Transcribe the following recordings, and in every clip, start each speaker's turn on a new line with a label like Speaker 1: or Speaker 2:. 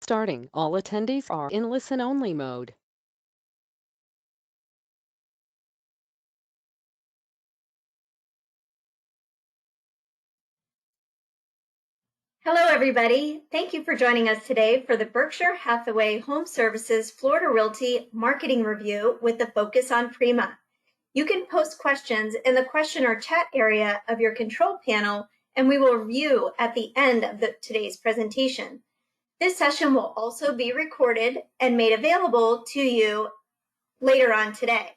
Speaker 1: Starting, all attendees are in listen-only mode.
Speaker 2: Hello, everybody. Thank you for joining us today for the Berkshire Hathaway Home Services Florida Realty Marketing Review with the focus on PRIMA. You can post questions in the question or chat area of your control panel, and we will review at the end of today's presentation. This session will also be recorded and made available to you later on today.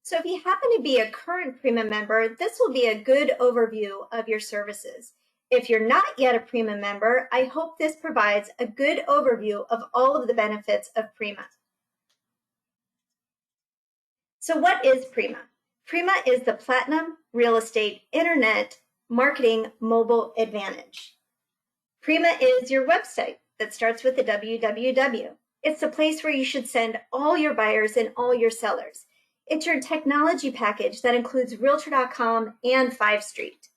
Speaker 2: So if you happen to be a current PRIMA member, this will be a good overview of your services. If you're not yet a PRIMA member, I hope this provides a good overview of all of the benefits of PRIMA. So what is PRIMA? PRIMA is the Platinum Real Estate Internet Marketing Mobile Advantage. PRIMA is your website that starts with the www. It's the place where you should send all your buyers and all your sellers. It's your technology package that includes Realtor.com and 5 Street.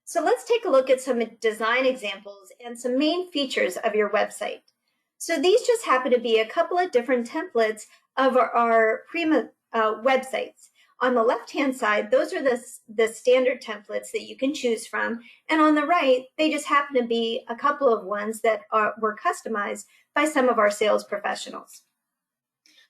Speaker 2: So let's take a look at some design examples and some main features of your website. So these just happen to be a couple of different templates of our PRIMA websites. On the left-hand side, those are the standard templates that you can choose from. And on the right, they just happen to be a couple of ones that were customized by some of our sales professionals.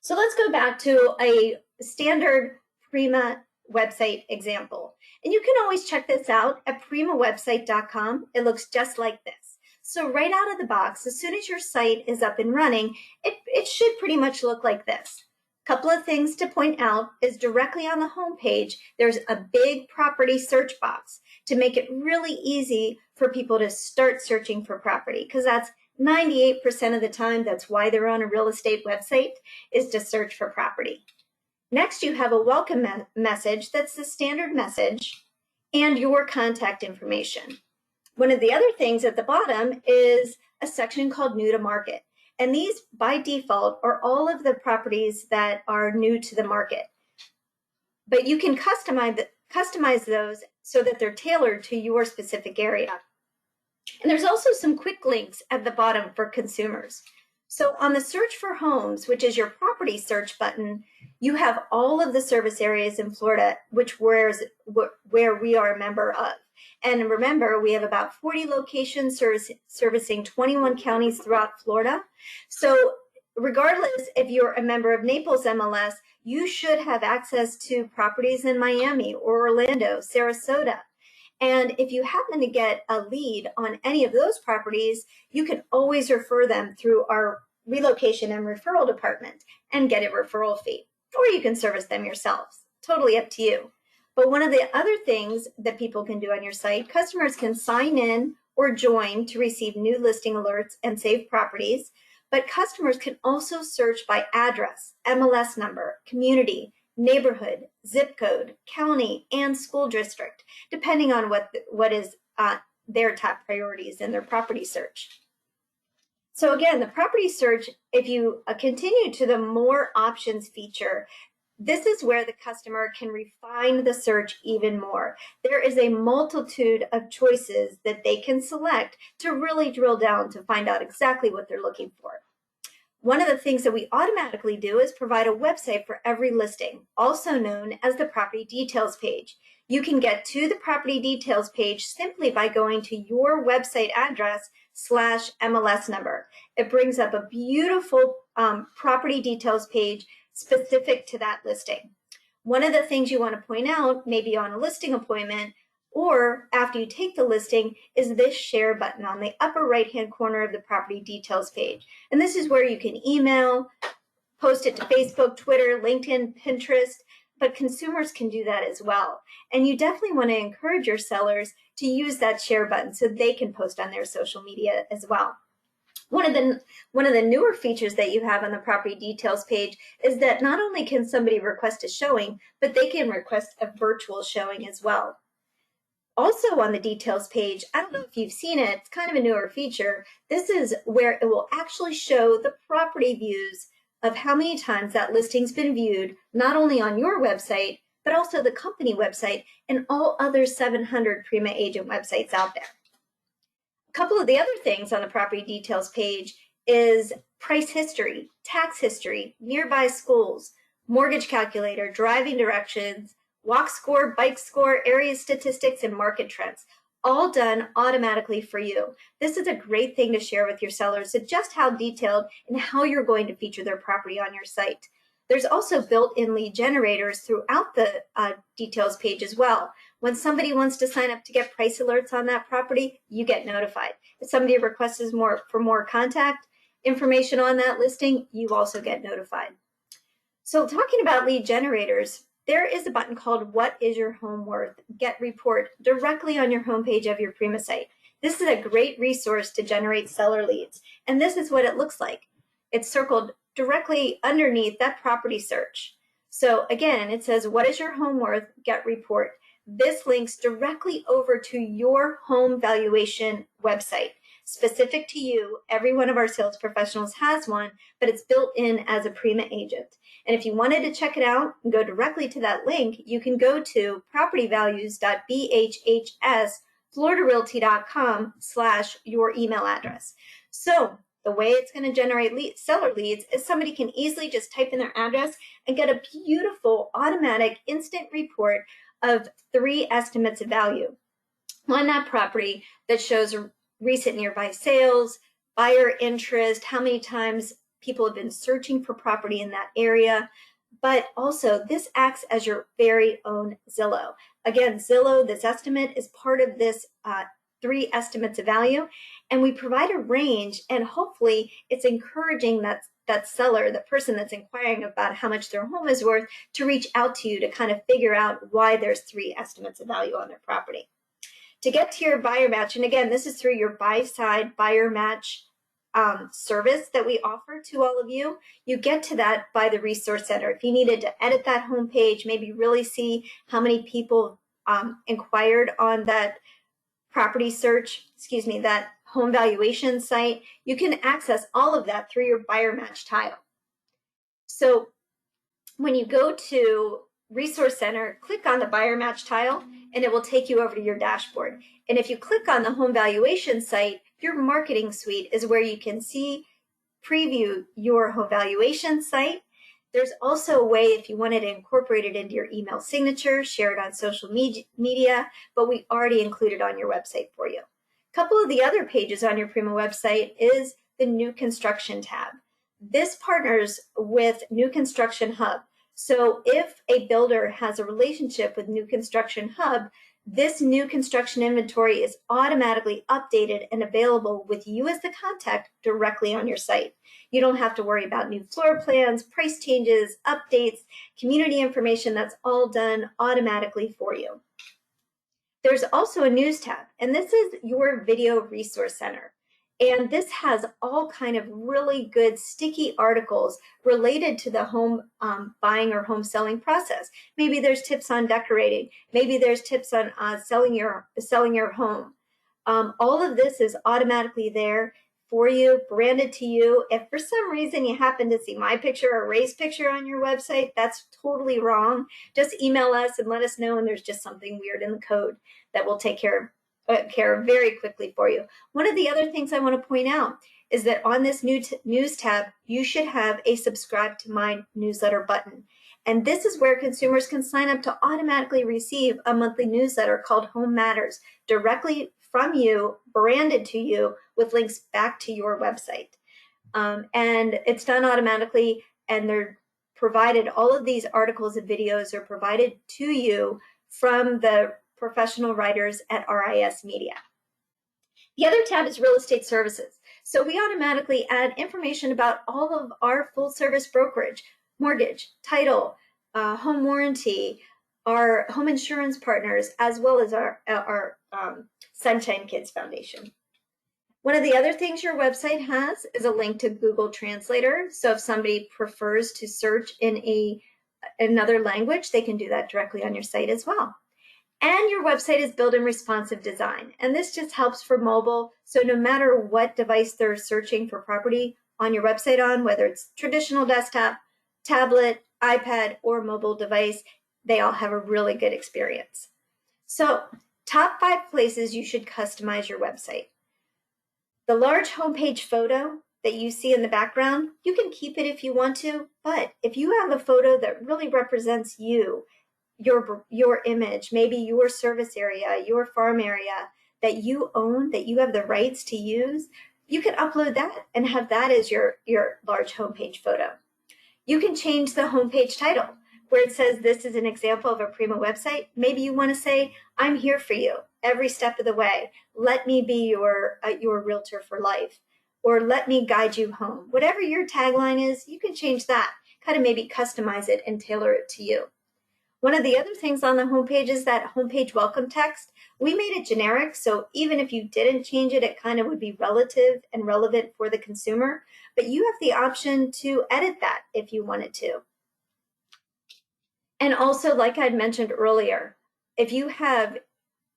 Speaker 2: So let's go back to a standard PRIMA website example. And you can always check this out at primawebsite.com. It looks just like this. So right out of the box, as soon as your site is up and running, it should pretty much look like this. Couple of things to point out is directly on the home page, there's a big property search box to make it really easy for people to start searching for property, because that's 98% of the time, that's why they're on a real estate website, is to search for property. Next, you have a welcome message that's the standard message and your contact information. One of the other things at the bottom is a section called New to Market. And these, by default, are all of the properties that are new to the market. But you can customize those so that they're tailored to your specific area. And there's also some quick links at the bottom for consumers. So on the search for homes, which is your property search button, you have all of the service areas in Florida, where we are a member of. And remember, we have about 40 locations servicing 21 counties throughout Florida. So regardless if you're a member of Naples MLS, you should have access to properties in Miami or Orlando, Sarasota. And if you happen to get a lead on any of those properties, you can always refer them through our relocation and referral department and get a referral fee. Or you can service them yourselves. Totally up to you. But one of the other things that people can do on your site, customers can sign in or join to receive new listing alerts and save properties. But customers can also search by address, MLS number, community, neighborhood, zip code, county, and school district, depending on what is their top priorities in their property search. So again, the property search, if you continue to the more options feature, this is where the customer can refine the search even more. There is a multitude of choices that they can select to really drill down to find out exactly what they're looking for. One of the things that we automatically do is provide a website for every listing, also known as the property details page. You can get to the property details page simply by going to your website address /MLS number. It brings up a beautiful property details page specific to that listing. One of the things you want to point out, maybe on a listing appointment or after you take the listing, is this share button on the upper right-hand corner of the property details page. And this is where you can email, post it to Facebook, Twitter, LinkedIn, Pinterest, but consumers can do that as well. And you definitely want to encourage your sellers to use that share button so they can post on their social media as well. One of the newer features that you have on the property details page is that not only can somebody request a showing, but they can request a virtual showing as well. Also on the details page, I don't know if you've seen it, it's kind of a newer feature. This is where it will actually show the property views of how many times that listing's been viewed, not only on your website, but also the company website and all other 700 PRIMA agent websites out there. A couple of the other things on the property details page is price history, tax history, nearby schools, mortgage calculator, driving directions, walk score, bike score, area statistics, and market trends, all done automatically for you. This is a great thing to share with your sellers, so just how detailed and how you're going to feature their property on your site. There's also built-in lead generators throughout the details page as well. When somebody wants to sign up to get price alerts on that property, you get notified. If somebody requests more contact information on that listing, you also get notified. So talking about lead generators, there is a button called What is Your Home Worth? Get Report directly on your homepage of your PRIMA site. This is a great resource to generate seller leads, and this is what it looks like. It's circled directly underneath that property search. So again, it says, what is your home worth? Get report. This links directly over to your home valuation website. Specific to you, every one of our sales professionals has one, but it's built in as a PRIMA agent. And if you wanted to check it out and go directly to that link, you can go to propertyvalues.bhhsfloridarealty.com/your email address. So the way it's going to generate seller leads is somebody can easily just type in their address and get a beautiful automatic instant report of 3 estimates of value on that property that shows recent nearby sales, buyer interest, how many times people have been searching for property in that area. But also this acts as your very own Zillow. Again, Zillow, this estimate is part of this 3 estimates of value, and we provide a range, and hopefully it's encouraging that seller, the person that's inquiring about how much their home is worth, to reach out to you to kind of figure out why there's 3 estimates of value on their property. To get to your buyer match, and again, this is through your buy-side buyer match service that we offer to all of you. You get to that by the Resource Center. If you needed to edit that homepage, maybe really see how many people inquired on that property search, that home valuation site, you can access all of that through your buyer match tile. So when you go to Resource Center, click on the buyer match tile, and it will take you over to your dashboard. And if you click on the home valuation site, your marketing suite is where you can preview your home valuation site. There's also a way, if you wanted to incorporate it into your email signature, share it on social media, but we already included on your website for you. A couple of the other pages on your PRIMA website is the New Construction tab. This partners with New Construction Hub. So if a builder has a relationship with New Construction Hub, this new construction inventory is automatically updated and available with you as the contact directly on your site. You don't have to worry about new floor plans, price changes, updates, community information. That's all done automatically for you. There's also a news tab, and this is your video resource center. And this has all kind of really good sticky articles related to the home buying or home selling process. Maybe there's tips on decorating. Maybe there's tips on selling your home. All of this is automatically there for you, branded to you. If for some reason you happen to see my picture or Ray's picture on your website, that's totally wrong. Just email us and let us know, and there's just something weird in the code that we'll take care very quickly for you. One of the other things I want to point out is that on this news tab, you should have a subscribe to my newsletter button. And this is where consumers can sign up to automatically receive a monthly newsletter called Home Matters directly from you, branded to you with links back to your website. And it's done automatically, and they're provided, all of these articles and videos are provided to you from the professional writers at RIS Media. The other tab is Real Estate Services. So we automatically add information about all of our full service brokerage, mortgage, title, home warranty, our home insurance partners, as well as our Sunshine Kids Foundation. One of the other things your website has is a link to Google Translator. So if somebody prefers to search in another language, they can do that directly on your site as well. And your website is built in responsive design. And this just helps for mobile. So no matter what device they're searching for property on your website on, whether it's traditional desktop, tablet, iPad, or mobile device, they all have a really good experience. So top 5 places you should customize your website. The large homepage photo that you see in the background, you can keep it if you want to, but if you have a photo that really represents you, your image, maybe your service area, your farm area that you own, that you have the rights to use, you can upload that and have that as your large homepage photo. You can change the homepage title where it says this is an example of a PRIMA website. Maybe you want to say, I'm here for you every step of the way. Let me be your realtor for life, or let me guide you home. Whatever your tagline is, you can change that, kind of maybe customize it and tailor it to you. One of the other things on the homepage is that homepage welcome text. We made it generic, so even if you didn't change it, it kind of would be relative and relevant for the consumer, but you have the option to edit that if you wanted to. And also, like I'd mentioned earlier, if you have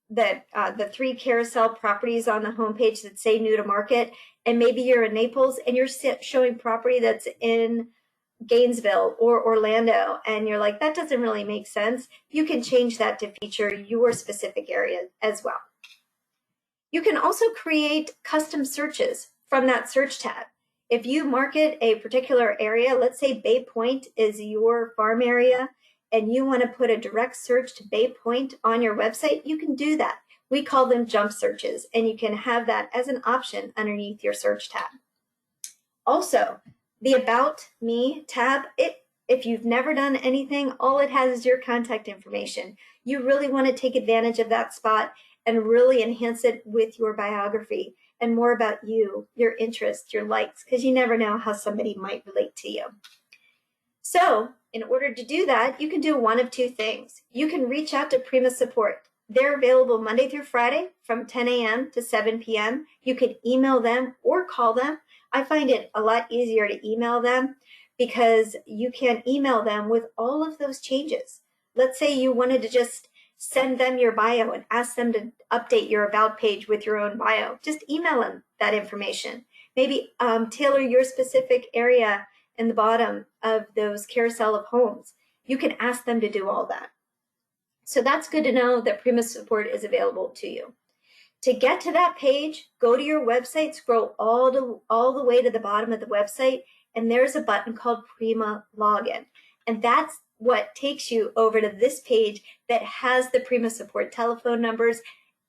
Speaker 2: the 3 carousel properties on the homepage that say new to market, and maybe you're in Naples and you're showing property that's in Gainesville or Orlando, and you're like, that doesn't really make sense, you can change that to feature your specific area as well. You can also create custom searches from that search tab. If you market a particular area, let's say Bay Point is your farm area, and you want to put a direct search to Bay Point on your website, you can do that. We call them jump searches, and you can have that as an option underneath your search tab. Also, the About Me tab, if you've never done anything, all it has is your contact information. You really want to take advantage of that spot and really enhance it with your biography and more about you, your interests, your likes, because you never know how somebody might relate to you. So in order to do that, you can do one of 2 things. You can reach out to PRIMA support. They're available Monday through Friday from 10 a.m. to 7 p.m. You can email them or call them. I find it a lot easier to email them because you can email them with all of those changes. Let's say you wanted to just send them your bio and ask them to update your about page with your own bio. Just email them that information. Maybe tailor your specific area in the bottom of those carousel of homes. You can ask them to do all that. So that's good to know that PRIMA support is available to you. To get to that page, go to your website, scroll all the way to the bottom of the website, and there's a button called PRIMA Login. And that's what takes you over to this page that has the PRIMA support telephone numbers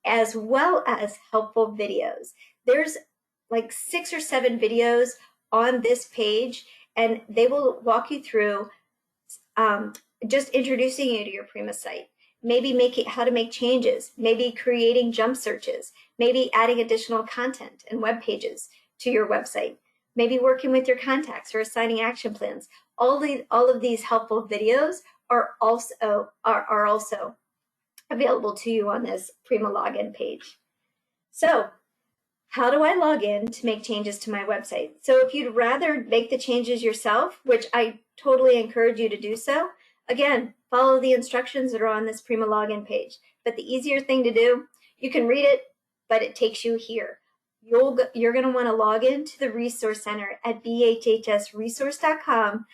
Speaker 2: as well as helpful videos. There's like 6 or 7 videos on this page, and they will walk you through just introducing you to your PRIMA site. Maybe how to make changes, maybe creating jump searches, maybe adding additional content and web pages to your website, maybe working with your contacts or assigning action plans. All of these helpful videos are also available to you on this PRIMA login page. So how do I log in to make changes to my website? So if you'd rather make the changes yourself, which I totally encourage you to do so, again, follow the instructions that are on this PRIMA login page. But the easier thing to do, you can read it, but it takes you here. You're going to want to log into the Resource Center at bhhsresource.com.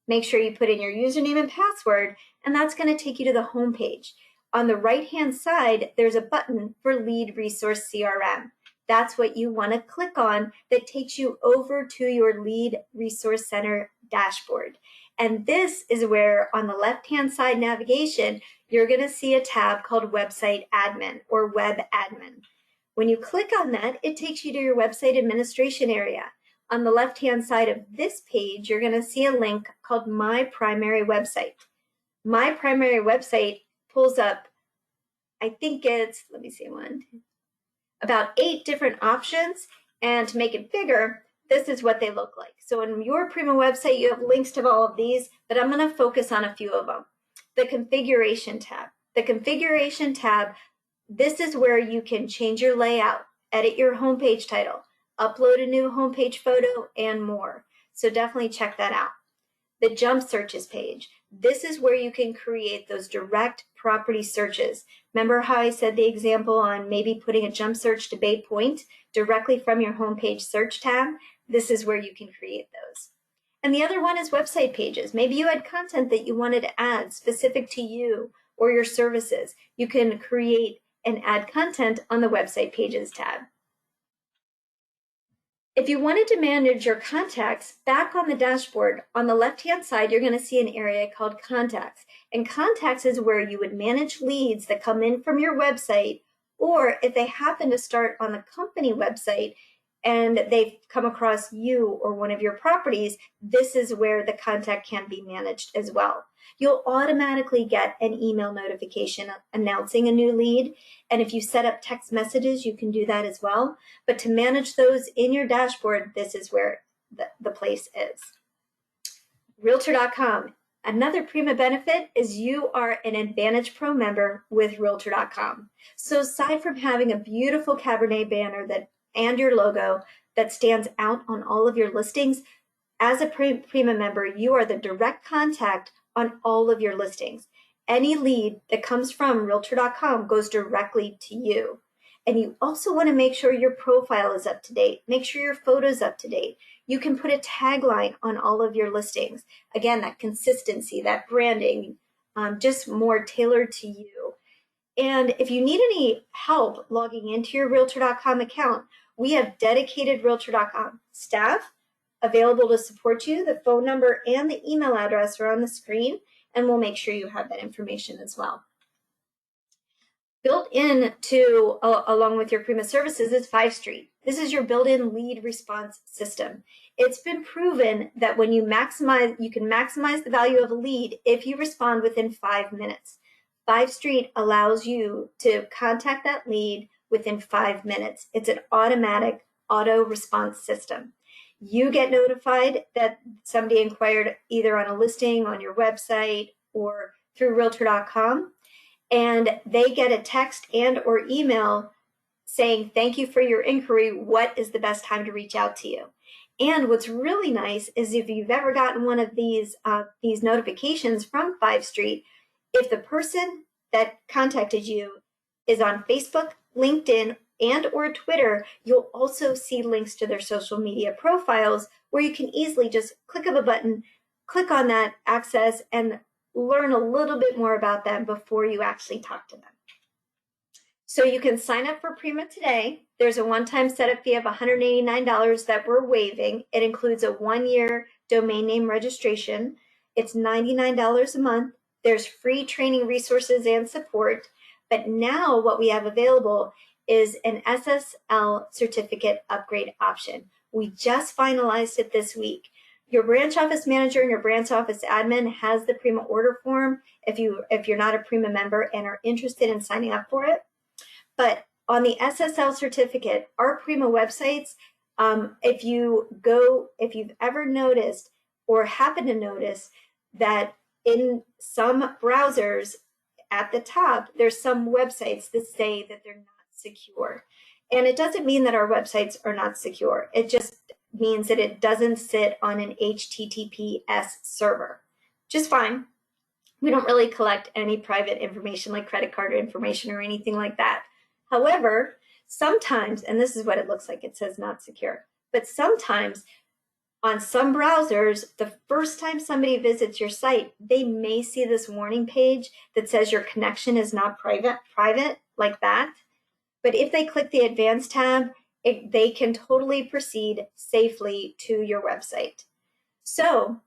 Speaker 2: Make sure you put in your username and password, and that's going to take you to the home page. On the right-hand side, there's a button for Lead Resource CRM. That's what you want to click on that takes you over to your Lead Resource Center dashboard. And this is where on the left-hand side navigation, you're going to see a tab called Website Admin or Web Admin. When you click on that, it takes you to your website administration area. On the left-hand side of this page, you're going to see a link called My Primary Website. My Primary Website pulls up, I think it's, about 8 different options. And to make it bigger, this is what they look like. So in your PRIMA website, you have links to all of these, but I'm going to focus on a few of them. The configuration tab. The configuration tab, this is where you can change your layout, edit your homepage title, upload a new homepage photo, and more. So definitely check that out. The jump searches page. This is where you can create those direct property searches. Remember how I said the example on maybe putting a jump search to Bay Point directly from your homepage search tab? This is where you can create those. And the other one is website pages. Maybe you had content that you wanted to add specific to you or your services. You can create and add content on the website pages tab. If you wanted to manage your contacts, back on the dashboard, on the left-hand side, you're going to see an area called Contacts. And Contacts is where you would manage leads that come in from your website, or if they happen to start on the company website and they've come across you or one of your properties, this is where the contact can be managed as well. You'll automatically get an email notification announcing a new lead. And if you set up text messages, you can do that as well. But to manage those in your dashboard, this is where the place is. Realtor.com. Another PRIMA benefit is you are an Advantage Pro member with Realtor.com. So aside from having a beautiful Cabernet banner and your logo that stands out on all of your listings, as a PRIMA member, you are the direct contact on all of your listings. Any lead that comes from Realtor.com goes directly to you. And you also want to make sure your profile is up to date. Make sure your photo's up to date. You can put a tagline on all of your listings. Again, that consistency, that branding, just more tailored to you. And if you need any help logging into your Realtor.com account, we have dedicated Realtor.com staff available to support you. The phone number and the email address are on the screen, and we'll make sure you have that information as well. Built in along with your PRIMA services is 5 Street. This is your built-in lead response system. It's been proven that when you can maximize the value of a lead if you respond within 5 minutes. 5 Street allows you to contact that lead within 5 minutes. It's an automatic auto response system. You get notified that somebody inquired either on a listing on your website or through Realtor.com, and they get a text and or email saying, thank you for your inquiry. What is the best time to reach out to you? And what's really nice is if you've ever gotten one of these notifications from 5 Street, if the person that contacted you is on Facebook, LinkedIn, and or Twitter, you'll also see links to their social media profiles where you can easily just click of a button, click on that access, and learn a little bit more about them before you actually talk to them. So you can sign up for PRIMA today. There's a one-time setup fee of $189 that we're waiving. It includes a 1-year domain name registration. It's $99 a month. There's free training resources and support. But now what we have available is an SSL certificate upgrade option. We just finalized it this week. Your branch office manager and your branch office admin has the PRIMA order form if you're not a PRIMA member and are interested in signing up for it. But on the SSL certificate, our PRIMA websites, if you've ever noticed or happen to notice that in some browsers at the top, there's some websites that say that they're not secure. And it doesn't mean that our websites are not secure. It just means that it doesn't sit on an HTTPS server. Just fine. We don't really collect any private information like credit card information or anything like that. However, sometimes, and this is what it looks like, it says not secure, but sometimes on some browsers, the first time somebody visits your site, they may see this warning page that says your connection is not private like that. But if they click the Advanced tab, they can totally proceed safely to your website. So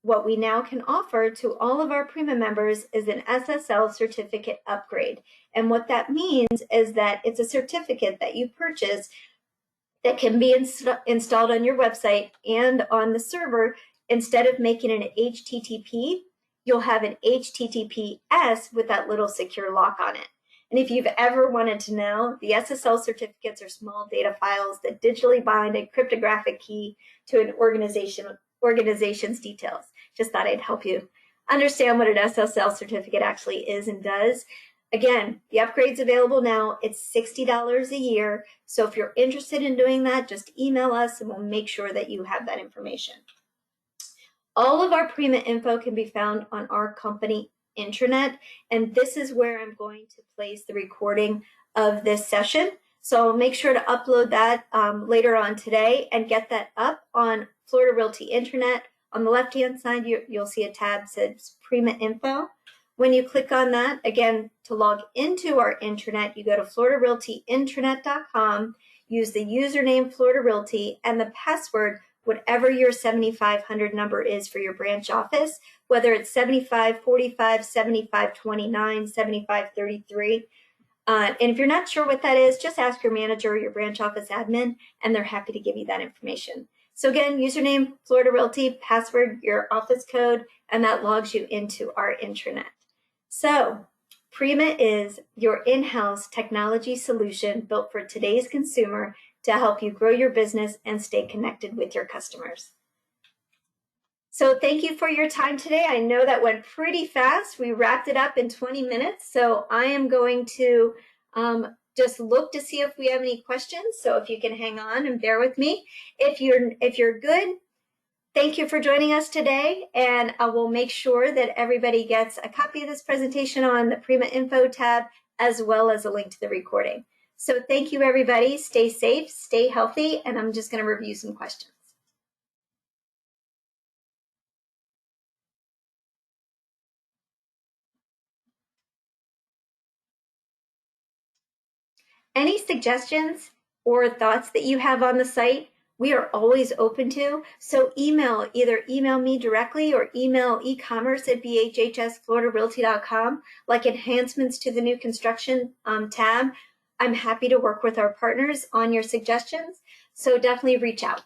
Speaker 2: what we now can offer to all of our PRIMA members is an SSL certificate upgrade. And what that means is that it's a certificate that you purchase that can be installed on your website and on the server. Instead of making an HTTP, you'll have an HTTPS with that little secure lock on it. And if you've ever wanted to know, the SSL certificates are small data files that digitally bind a cryptographic key to an organization's details. Just thought I'd help you understand what an SSL certificate actually is and does. Again, the upgrade's available now. It's $60 a year. So if you're interested in doing that, just email us and we'll make sure that you have that information. All of our PRIMA info can be found on our company intranet, and this is where I'm going to place the recording of this session. So I'll make sure to upload that later on today and get that up on Florida Realty intranet. On the left-hand side, you'll see a tab that says PRIMA info. When you click on that, again, to log into our intranet, you go to floridarealtyintranet.com. use the username Florida Realty and the password, whatever your 7500 number is for your branch office, whether it's 7545, 7529, 7533. And if you're not sure what that is, just ask your manager or your branch office admin, and they're happy to give you that information. So again, username, Florida Realty, password, your office code, and that logs you into our intranet. So PRIMA is your in-house technology solution built for today's consumer to help you grow your business and stay connected with your customers. So thank you for your time today. I know that went pretty fast. We wrapped it up in 20 minutes. So I am going to just look to see if we have any questions. So if you can hang on and bear with me. If you're good, thank you for joining us today. And I will make sure that everybody gets a copy of this presentation on the PRIMA Info tab, as well as a link to the recording. So thank you, everybody. Stay safe, stay healthy, and I'm just going to review some questions. Any suggestions or thoughts that you have on the site, we are always open to. So either email me directly or email ecommerce@bhhsfloridarealty.com, like enhancements to the new construction tab. I'm happy to work with our partners on your suggestions. So definitely reach out.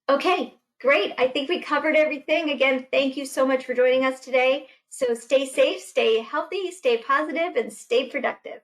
Speaker 2: Okay, great. I think we covered everything. Again, thank you so much for joining us today. So stay safe, stay healthy, stay positive, and stay productive.